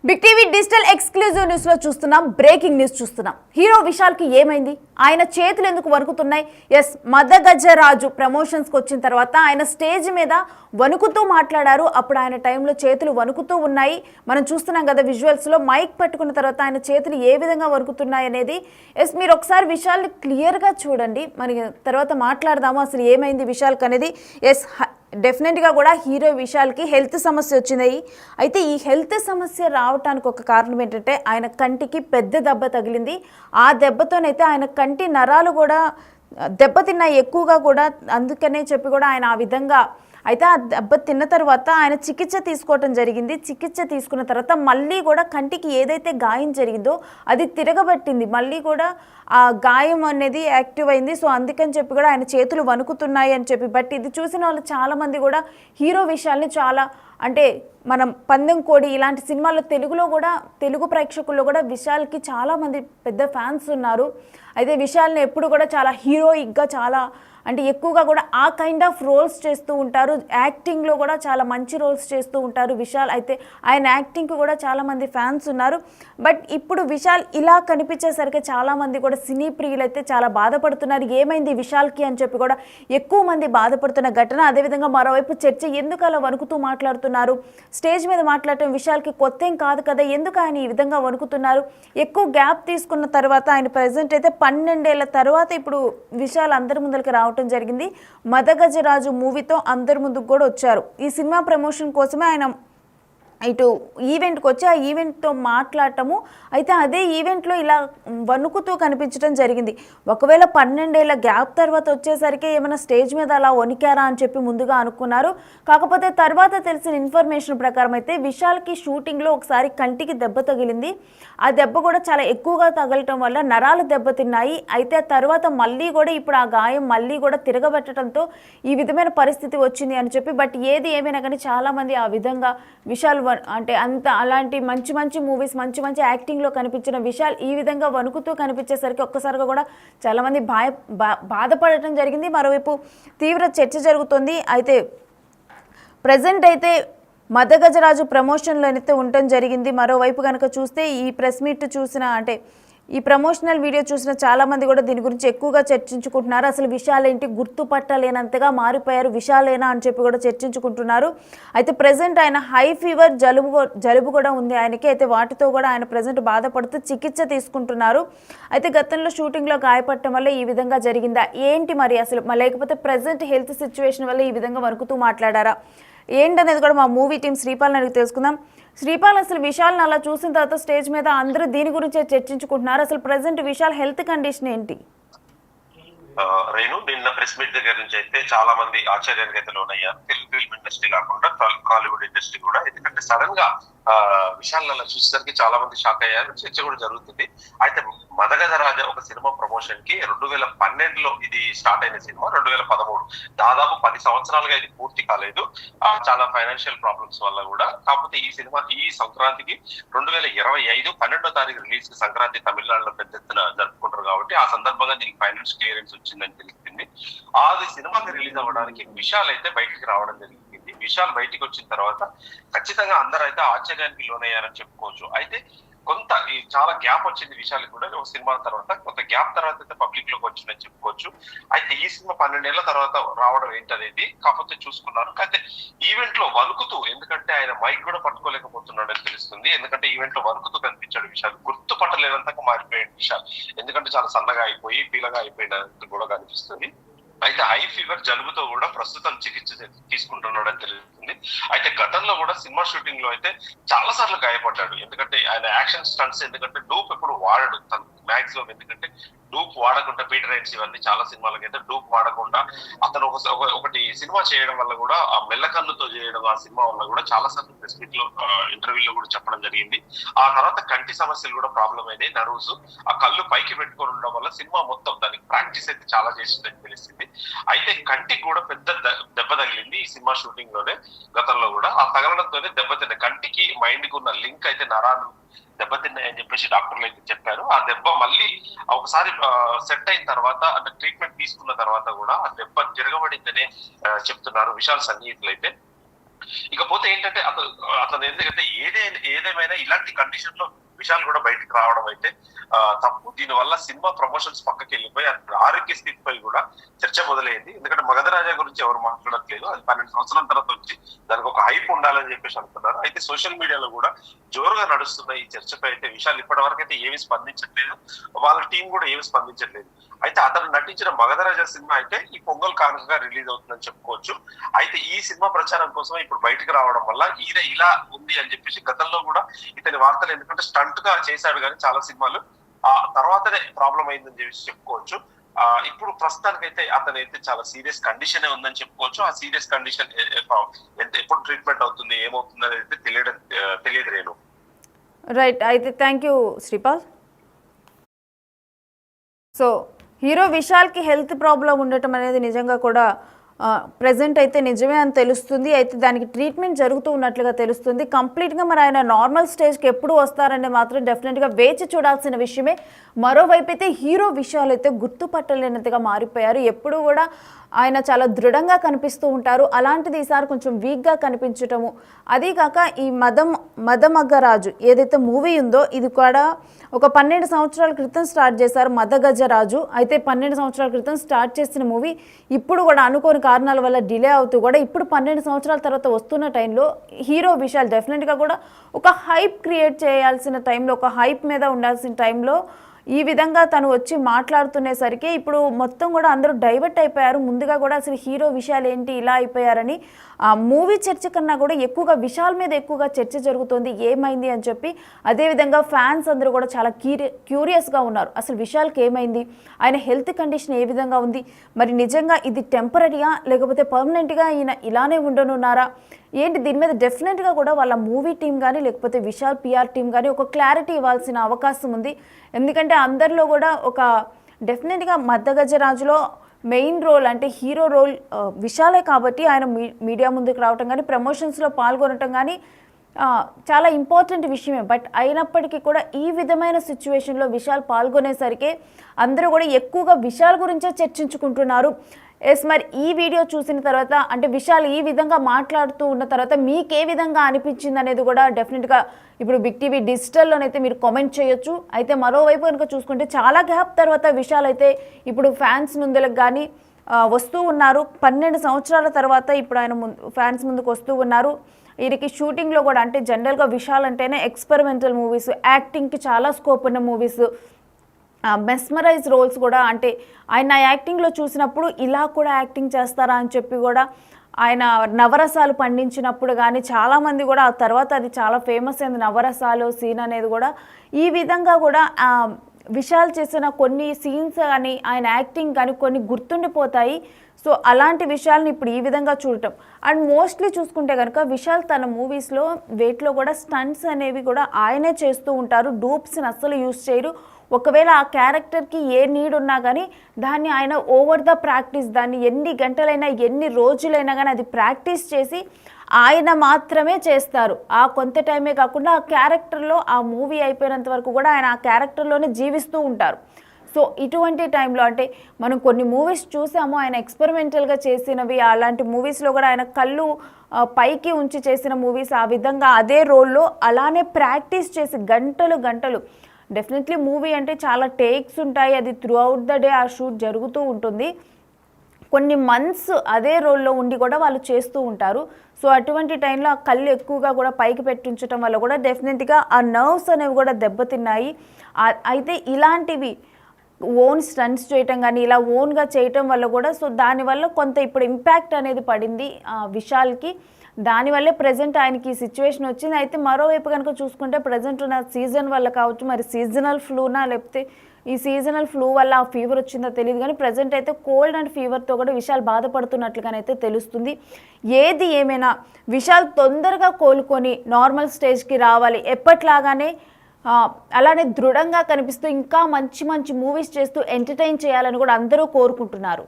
Big TV digital exclusive news లో చూస్తున్నాం. Breaking news చూస్తున్నాం. హీరో విశాల్ కి ఏమైంది? ఆయన చేతులు ఎందుకు వణుకుతున్నాయి? ఎస్, మదగజరాజు ప్రమోషన్స్ కి వచ్చిన తర్వాత ఆయన స్టేజ్ మీద వణుకుతూ మాట్లాడారు. అప్పుడు ఆయన టైంలో చేతులు వణుకుతూ ఉన్నాయి. మనం చూస్తున్నాం కదా విజువల్స్ లో. మైక్ పట్టుకున్న తర్వాత ఆయన చేతులు ఏ విధంగా వణుకుతున్నాయి అనేది. ఎస్, మీరు ఒకసారి విశాల్ని క్లియర్ గా చూడండి. మరి తర్వాత మాట్లాడదాము అసలు ఏమైంది విశాల్కి అనేది. ఎస్, డెఫినెట్గా కూడా హీరో విశాల్కి హెల్త్ సమస్య వచ్చింది. అయితే ఈ హెల్త్ సమస్య రావడానికి ఒక కారణం ఏంటంటే ఆయన కంటికి పెద్ద దెబ్బ తగిలింది. ఆ దెబ్బతోనైతే ఆయన కంటి నరాలు కూడా దెబ్బతిన్నాయి ఎక్కువగా కూడా. అందుకనే చెప్పి కూడా ఆయన ఆ విధంగా అయితే ఆ దెబ్బ తిన్న తర్వాత ఆయన చికిత్స తీసుకోవటం జరిగింది. చికిత్స తీసుకున్న తర్వాత మళ్ళీ కూడా కంటికి ఏదైతే గాయం జరిగిందో అది తిరగబట్టింది. మళ్ళీ కూడా ఆ గాయం అనేది యాక్టివ్ అయింది. సో అందుకని చెప్పి కూడా ఆయన చేతులు వణుకుతున్నాయి అని చెప్పి. బట్ ఇది చూసిన వాళ్ళు చాలామంది కూడా హీరో విషయాల్ని చాలా అంటే మనం పందెం కోడి ఇలాంటి సినిమాల్లో తెలుగులో కూడా తెలుగు ప్రేక్షకుల్లో కూడా విశాల్కి చాలామంది పెద్ద ఫ్యాన్స్ ఉన్నారు. అయితే విశాల్ని ఎప్పుడు కూడా చాలా హీరోయిక్గా చాలా అంటే ఎక్కువగా కూడా ఆ కైండ్ ఆఫ్ రోల్స్ చేస్తూ ఉంటారు. యాక్టింగ్లో కూడా చాలా మంచి రోల్స్ చేస్తూ ఉంటారు విశాల్. అయితే ఆయన యాక్టింగ్కి కూడా చాలామంది ఫ్యాన్స్ ఉన్నారు. బట్ ఇప్పుడు విశాల్ ఇలా కనిపించేసరికి చాలామంది కూడా సినీ ప్రియులు అయితే చాలా బాధపడుతున్నారు. ఏమైంది విశాల్కి అని చెప్పి కూడా ఎక్కువ మంది బాధపడుతున్న ఘటన. అదేవిధంగా మరోవైపు చర్చ ఎందుకు అలా వణుకుతూ మాట్లాడుతున్నారు? స్టేజ్ మీద మాట్లాడటం విశాల్కి కొత్త ఏం కాదు కదా, ఎందుకు ఆయన ఈ విధంగా వణుకుతున్నారు? ఎక్కువ గ్యాప్ తీసుకున్న తర్వాత ఆయన ప్రజెంట్ అయితే 12 ఏళ్ల తర్వాత ఇప్పుడు విశాల్ అందరి ముందరికి రావడం జరిగింది. మదగజరాజు మూవీతో అందరి ముందుకు కూడా వచ్చారు. ఈ సినిమా ప్రమోషన్ కోసమే ఆయన ఇటు ఈవెంట్కి వచ్చి ఆ ఈవెంట్తో మాట్లాడటము. అయితే అదే ఈవెంట్లో ఇలా వణుకుతూ కనిపించడం జరిగింది. ఒకవేళ 12 ఏళ్ల గ్యాప్ తర్వాత వచ్చేసరికి ఏమైనా స్టేజ్ మీద అలా వణికారా అని చెప్పి ముందుగా అనుకున్నారు. కాకపోతే తర్వాత తెలిసిన ఇన్ఫర్మేషన్ ప్రకారం అయితే విశాల్కి షూటింగ్లో ఒకసారి కంటికి దెబ్బ తగిలింది. ఆ దెబ్బ కూడా చాలా ఎక్కువగా తగలటం వల్ల నరాలు దెబ్బతిన్నాయి. అయితే తర్వాత మళ్ళీ కూడా ఇప్పుడు ఆ గాయం మళ్ళీ కూడా తిరగబెట్టడంతో ఈ విధమైన పరిస్థితి వచ్చింది అని చెప్పి. బట్ ఏది ఏమైనా కానీ చాలామంది ఆ విధంగా విశాల్ అంటే అంత అలాంటి మంచి మంచి మూవీస్ మంచి మంచి యాక్టింగ్లో కనిపించిన విశాల్ ఈ విధంగా వణుకుతూ కనిపించేసరికి ఒక్కసారిగా కూడా చాలామంది బాధపడటం జరిగింది. మరోవైపు తీవ్ర చర్చ జరుగుతుంది. అయితే ప్రజెంట్ అయితే మదగజరాజు ప్రమోషన్లో అయితే ఉండటం జరిగింది. మరోవైపు కనుక చూస్తే ఈ ప్రెస్ మీట్ చూసిన అంటే ఈ ప్రమోషనల్ వీడియో చూసిన చాలామంది కూడా దీని గురించి ఎక్కువగా చర్చించుకుంటున్నారు. అసలు విశాల్ ఏంటి గుర్తుపట్టలేనంతగా మారిపోయారు విశాలేనా అని చెప్పి కూడా చర్చించుకుంటున్నారు. అయితే ప్రజెంట్ ఆయన హై ఫీవర్ జలుబు కూడా ఉంది ఆయనకి. అయితే వాటితో కూడా ఆయన ప్రజెంట్ బాధపడుతూ చికిత్స తీసుకుంటున్నారు. అయితే గతంలో షూటింగ్లో గాయపడటం వల్ల ఈ విధంగా జరిగిందా ఏంటి మరి అసలు, లేకపోతే ప్రజెంట్ హెల్త్ సిచ్యువేషన్ వల్ల ఈ విధంగా వణుకుతూ మాట్లాడారా ఏంటనేది కూడా మా మూవీ టీం శ్రీపాల్ని అడిగి తెలుసుకుందాం. శ్రీపాల్, అసలు విశాల్ని అలా చూసిన తర్వాత స్టేజ్ మీద అందరూ దీని గురించే చర్చించుకుంటున్నారు. అసలు ప్రజెంట్ విశాల్ హెల్త్ కండిషన్ ఏంటి? రేణు, నిన్న ప్రెస్ మీట్ దగ్గర నుంచి అయితే చాలా మంది ఆశ్చర్యానికి అయితే లోనయ్యారు. తెలుగు ఫిల్మ్ ఇండస్ట్రీ కాకుండా హాలీవుడ్ ఇండస్ట్రీ కూడా. ఎందుకంటే సడన్ గా విశాల్ అలా చూసేసరికి చాలా మంది షాక్ అయ్యారు. చర్చ కూడా జరుగుతుంది. అయితే మదగజరాజ ఒక సినిమా ప్రమోషన్ కి 2012లో ఇది స్టార్ట్ అయిన సినిమా 2013 దాదాపు 10 సంవత్సరాలుగా ఇది పూర్తి కాలేదు. చాలా ఫైనాన్షియల్ ప్రాబ్లమ్స్ వల్ల కూడా. కాకపోతే ఈ సినిమా ఈ సంక్రాంతికి 2025 12వ తారీఖు రిలీజ్ సంక్రాంతి తమిళనాడులో పెద్ద ఎత్తున జరుపుకుంటారు కాబట్టి ఆ సందర్భంగా దీనికి ఫైనాన్స్ క్లియరెన్స్ వచ్చిందని తెలిసింది. అది సినిమాకి రిలీజ్ అవ్వడానికి విశాల్ అయితే బయటికి రావడం జరిగింది. విశాల్ బయటికి వచ్చిన తర్వాత ఖచ్చితంగా అందరూ అయితే ఆశ్చర్యానికి లోనయ్యారని చెప్పుకోవచ్చు. అయితే కొంత చాలా గ్యాప్ వచ్చింది విశాల్ కూడా. ఒక సినిమా తర్వాత కొంత గ్యాప్ తర్వాత అయితే పబ్లిక్ లోకి వచ్చిందని చెప్పుకోవచ్చు. అయితే ఈ సినిమా 12 ఏళ్ల తర్వాత రావడం ఏంటనేది కాకపోతే చూసుకున్నారు. అయితే ఈవెంట్ లో వణుకుతూ, ఎందుకంటే ఆయన మైక్ కూడా పట్టుకోలేకపోతున్నాడని తెలుస్తుంది. ఎందుకంటే ఈవెంట్ లో వణుకుతూ కనిపించాడు విశాల్. గుర్తుపట్టలేనంతగా మారిపోయాడు విశాల్. ఎందుకంటే చాలా సన్నగా అయిపోయి పీలగా అయిపోయినట్టు కూడా కనిపిస్తుంది. అయితే హై ఫీవర్ జలుబుతో కూడా ప్రస్తుతం చికిత్స తీసుకుంటున్నాడని తెలుస్తుంది. అయితే గతంలో కూడా సినిమా షూటింగ్ లో అయితే చాలా సార్లు గాయపడ్డాడు. ఎందుకంటే ఆయన యాక్షన్ స్టంట్స్, ఎందుకంటే డూప్ ఎప్పుడు వాడడు తను మాక్సిమం. ఎందుకంటే డూప్ వాడకుండా పీటర్ రైన్స్ ఇవన్నీ చాలా సినిమాలకి అయితే డూప్ వాడకుండా అతను ఒకటి సినిమా చేయడం వల్ల కూడా ఆ మెల్లకన్నుతో చేయడం ఆ సినిమా వల్ల కూడా చాలా సార్లు ప్రెస్ మీట్ లో ఇంటర్వ్యూలో కూడా చెప్పడం జరిగింది. ఆ తర్వాత కంటి సమస్యలు కూడా ప్రాబ్లం అయినాయి. నర్వ్స్ ఆ కళ్ళు పైకి పెట్టుకొని ఉండడం వల్ల సినిమా మొత్తం దానికి ప్రాక్టీస్ అయితే చాలా చేసిందని తెలిసింది. అయితే కంటికి కూడా పెద్ద దెబ్బ తగిలింది ఈ సినిమా షూటింగ్ లోనే. గతంలో కూడా ఆ తగలడంతోనే దెబ్బతిన్న కంటికి మైండ్ కి ఉన్న లింక్ అయితే నరాలు దెబ్బతిన్నాయని చెప్పేసి డాక్టర్లు అయితే చెప్పారు. ఆ దెబ్బ మళ్ళీ ఒకసారి సెట్ అయిన తర్వాత అంటే ట్రీట్మెంట్ తీసుకున్న తర్వాత కూడా ఆ దెబ్బ తిరగబడిందనే చెప్తున్నారు విశాల్ సన్నిహితులు అయితే. ఇకపోతే ఏంటంటే అతను ఎందుకంటే ఏదేమైనా ఇలాంటి కండిషన్ లో విషయాలు కూడా బయటకు రావడం అయితే తప్పు. దీనివల్ల సినిమా ప్రమోషన్స్ పక్కకి వెళ్ళిపోయి ఆరోగ్య స్థితిపై కూడా చర్చ మొదలైంది. ఎందుకంటే మగధరాజా గురించి ఎవరు మాట్లాడట్లేదు. అది 12 సంవత్సరాల తర్వాత వచ్చి దానికి ఒక హైప్ ఉండాలని చెప్పేసి అనుకున్నారు. అయితే సోషల్ మీడియాలో కూడా జోరుగా నడుస్తున్న ఈ చర్చపై అయితే విషయాలు ఇప్పటి వరకు అయితే ఏమి స్పందించట్లేదు. వాళ్ళ టీం కూడా ఏమి స్పందించట్లేదు. అయితే అతను నటించిన మగధరాజా సినిమా అయితే ఈ పొంగల్ కానుకగా రిలీజ్ అవుతుందని చెప్పుకోవచ్చు. అయితే ఈ సినిమా ప్రచారం కోసం ఇప్పుడు బయటకు రావడం వల్ల ఈయన ఇలా ఉంది అని చెప్పేసి గతంలో కూడా ఇతని వార్తలు ఎందుకంటే స్టంట్ గా చేశాడు కానీ చాలా సినిమాలు ఆ తర్వాతనే ప్రాబ్లం అయిందని చెప్పేసి చెప్పుకోవచ్చు. ఇప్పుడు ప్రస్తుతానికైతే అతనైతే చాలా సీరియస్ కండిషన్ ఉందని చెప్పుకోవచ్చు. ఆ సీరియస్ కండిషన్ ఎప్పుడు ట్రీట్మెంట్ అవుతుంది ఏమవుతుంది అనేది తెలియదు రేణు. రైట్, అయితే thank you Sripal. So hero విశాల్కి హెల్త్ ప్రాబ్లం ఉండటం అనేది నిజంగా కూడా ప్రజెంట్ అయితే నిజమే అని తెలుస్తుంది. అయితే దానికి ట్రీట్మెంట్ జరుగుతూ ఉన్నట్లుగా తెలుస్తుంది. కంప్లీట్గా మరి ఆయన నార్మల్ స్టేజ్కి ఎప్పుడు వస్తారనే మాత్రం డెఫినెట్గా వేచి చూడాల్సిన విషయమే. మరోవైపు అయితే హీరో విషయాలు అయితే గుర్తుపట్టలేనంతగా మారిపోయారు. ఎప్పుడు కూడా ఆయన చాలా దృఢంగా కనిపిస్తూ ఉంటారు. అలాంటిది ఈసారి కొంచెం వీక్గా కనిపించటము, అదీకాక ఈ మదమగ్గరాజు ఏదైతే మూవీ ఉందో ఇది కూడా ఒక 12 సంవత్సరాల క్రితం స్టార్ట్ చేశారు మదగజరాజు. అయితే 12 సంవత్సరాల క్రితం స్టార్ట్ చేసిన మూవీ ఇప్పుడు కూడా అనుకోని కారణాల వల్ల డిలే అవుతూ కూడా ఇప్పుడు 12 సంవత్సరాల తర్వాత వస్తున్న టైంలో హీరో విషయాలు డెఫినెట్గా కూడా ఒక హైప్ క్రియేట్ చేయాల్సిన టైంలో, ఒక హైప్ మీద ఉండాల్సిన టైంలో ఈ విధంగా తను వచ్చి మాట్లాడుతునేసరికి ఇప్పుడు మొత్తం కూడా అందరూ డైవర్ట్ అయిపోయారు. ముందుగా కూడా అసలు హీరో విషయాలు ఏంటి ఇలా అయిపోయారని ఆ మూవీ చర్చ కన్నా కూడా ఎక్కువగా విషయాల మీద ఎక్కువగా చర్చ జరుగుతుంది, ఏమైంది అని చెప్పి. అదేవిధంగా ఫ్యాన్స్ అందరూ కూడా చాలా క్యూరియస్గా ఉన్నారు, అసలు విషయాలకి ఏమైంది, ఆయన హెల్త్ కండిషన్ ఏ విధంగా ఉంది, మరి నిజంగా ఇది టెంపరీగా లేకపోతే పర్మనెంట్గా ఈయన ఇలానే ఉండనున్నారా ఏంటి. దీని మీద డెఫినెట్గా కూడా వాళ్ళ మూవీ టీం కానీ లేకపోతే విశాల్ పిఆర్ టీం కానీ ఒక క్లారిటీ ఇవ్వాల్సిన అవకాశం ఉంది. ఎందుకంటే అందరిలో కూడా ఒక డెఫినెట్గా మద్దగజరాజులో మెయిన్ రోల్ అంటే హీరో రోల్ విశాలే కాబట్టి ఆయన మీడియా ముందుకు రావటం కానీ ప్రమోషన్స్లో పాల్గొనటం కానీ చాలా ఇంపార్టెంట్ విషయమే. బట్ అయినప్పటికీ కూడా ఈ విధమైన సిచ్యువేషన్లో విశాల్ పాల్గొనేసరికి అందరూ కూడా ఎక్కువగా విశాల్ గురించే చర్చించుకుంటున్నారు. మరి ఈ వీడియో చూసిన తర్వాత అంటే విశాల్ ఈ విధంగా మాట్లాడుతూ ఉన్న తర్వాత మీకు ఏ విధంగా అనిపించింది అనేది కూడా డెఫినెట్గా ఇప్పుడు బిగ్ టీవీ డిజిటల్లోనైతే మీరు కామెంట్ చేయొచ్చు. అయితే మరోవైపు కనుక చూసుకుంటే చాలా గ్యాప్ తర్వాత విశాల్ అయితే ఇప్పుడు ఫ్యాన్స్ ముందులకు కానీ వస్తూ ఉన్నారు. 12 సంవత్సరాల తర్వాత ఇప్పుడు ఆయన ఫ్యాన్స్ ముందుకు వస్తూ ఉన్నారు. వీరికి షూటింగ్లో కూడా అంటే జనరల్గా విశాల్ అంటేనే ఎక్స్పెరిమెంటల్ మూవీస్, యాక్టింగ్కి చాలా స్కోప్ ఉన్న మూవీస్, మెస్మరైజ్ రోల్స్ కూడా అంటే ఆయన యాక్టింగ్లో చూసినప్పుడు ఇలా కూడా యాక్టింగ్ చేస్తారా అని చెప్పి కూడా ఆయన నవరసాలు పండించినప్పుడు కానీ చాలామంది కూడా ఆ తర్వాత అది చాలా ఫేమస్ అయింది నవరసాలు సీన్ అనేది కూడా. ఈ విధంగా కూడా విశాల్ చేసిన కొన్ని సీన్స్ కానీ ఆయన యాక్టింగ్ కానీ కొన్ని గుర్తుండిపోతాయి. సో అలాంటి విషయాలను ఇప్పుడు ఈ విధంగా చూడటం అండ్ మోస్ట్లీ చూసుకుంటే కనుక విశాల్ తన మూవీస్లో వేట్లో కూడా స్టంట్స్ అనేవి కూడా ఆయనే చేస్తూ ఉంటారు. డూప్స్ని అస్సలు యూజ్ చేయరు. ఒకవేళ ఆ క్యారెక్టర్కి ఏ నీడ్ ఉన్నా కానీ దాన్ని ఆయన ఓవర్ ద ప్రాక్టీస్, దాన్ని ఎన్ని గంటలైనా ఎన్ని రోజులైనా కానీ అది ప్రాక్టీస్ చేసి ఆయన మాత్రమే చేస్తారు. ఆ కొంత టైమే కాకుండా ఆ క్యారెక్టర్లో ఆ మూవీ అయిపోయినంత వరకు కూడా ఆయన ఆ క్యారెక్టర్లోనే జీవిస్తూ ఉంటారు. సో ఇటువంటి టైంలో అంటే మనం కొన్ని మూవీస్ చూసాము ఆయన ఎక్స్పెరిమెంటల్గా చేసినవి, అలాంటి మూవీస్లో కూడా ఆయన కళ్ళు పైకి ఉంచి చేసిన మూవీస్ ఆ విధంగా అదే రోల్లో అలానే ప్రాక్టీస్ చేసి గంటలు డెఫినెట్లీ మూవీ అంటే చాలా టేక్స్ ఉంటాయి, అది త్రూ అవుట్ ద డే ఆ షూట్ జరుగుతూ ఉంటుంది. కొన్ని మంత్స్ అదే రోల్లో ఉండి కూడా వాళ్ళు చేస్తూ ఉంటారు. సో అటువంటి టైంలో ఆ కళ్ళు ఎక్కువగా కూడా పైకి పెట్టించడం వల్ల కూడా డెఫినెట్గా ఆ నర్వ్స్ అనేవి కూడా దెబ్బతిన్నాయి. అయితే ఇలాంటివి ఓన్ స్టంట్స్ చేయటం కానీ ఇలా ఓన్గా చేయటం వల్ల కూడా సో దానివల్ల కొంత ఇప్పుడు ఇంపాక్ట్ అనేది పడింది విశాల్కి. దానివల్లే ప్రజెంట్ ఆయనకి ఈ సిచ్యువేషన్ వచ్చింది. అయితే మరోవైపు కనుక చూసుకుంటే ప్రజెంట్ ఉన్న సీజన్ వల్ల కావచ్చు, మరి సీజనల్ ఫ్లూనా లేకపోతే ఈ సీజనల్ ఫ్లూ వల్ల ఆ ఫీవర్ వచ్చిందో తెలియదు కానీ ప్రజెంట్ అయితే కోల్డ్ అండ్ ఫీవర్తో కూడా విశాల్ బాధపడుతున్నట్లుగానైతే తెలుస్తుంది. ఏది ఏమైనా విశాల్ తొందరగా కోలుకొని నార్మల్ స్టేజ్కి రావాలి, ఎప్పట్లాగానే అలానే దృఢంగా కనిపిస్తూ ఇంకా మంచి మూవీస్ చేస్తూ ఎంటర్టైన్ చేయాలని కూడా అందరూ కోరుకుంటున్నారు.